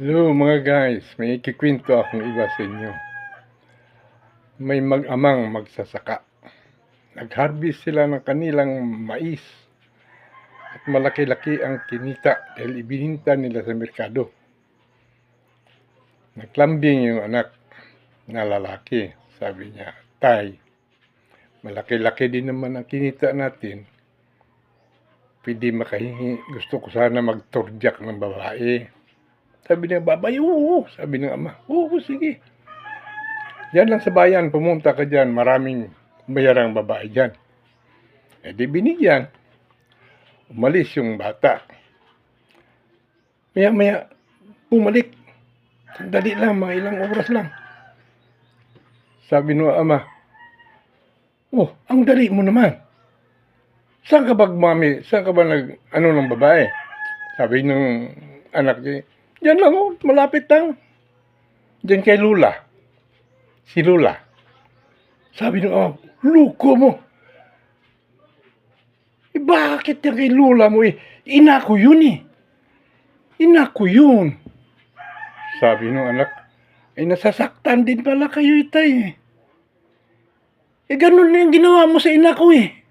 Hello mga guys, may ikikwento akong iba sa inyo. May mag-amang magsasaka. Nag-harvest sila ng kanilang mais. At malaki-laki ang kinita dahil ibininta nila sa merkado. Naglambing yung anak na lalaki. Sabi niya, Tay, malaki-laki din naman ang kinita natin. Pwede makahingi. Gusto ko sana magturjak ng babae. Sabi niya, babae, oo. Sabi ng ama, oo, sige. Diyan lang sa bayan, pumunta ka dyan, maraming mayarang babae dyan. Eh di binigyan. Umalis yung bata. Maya-maya, bumalik. Sandali lang, mga ilang oras lang. Sabi ng ama, oh, ang dali mo naman. Saan ka ba, mami? Saan ka ba ng babae? Sabi ng anak niya, diyan lang, oh, malapit lang. Diyan kay Lula. Si Lula. Sabi ng ama, luko mo. Eh, bakit yan kay Lula mo eh? Ina ko yun eh. Ina ko yun. Sabi ng anak, ay nasasaktan din pala kayo itay eh. Eh ganun yung ginawa mo sa ina ko eh.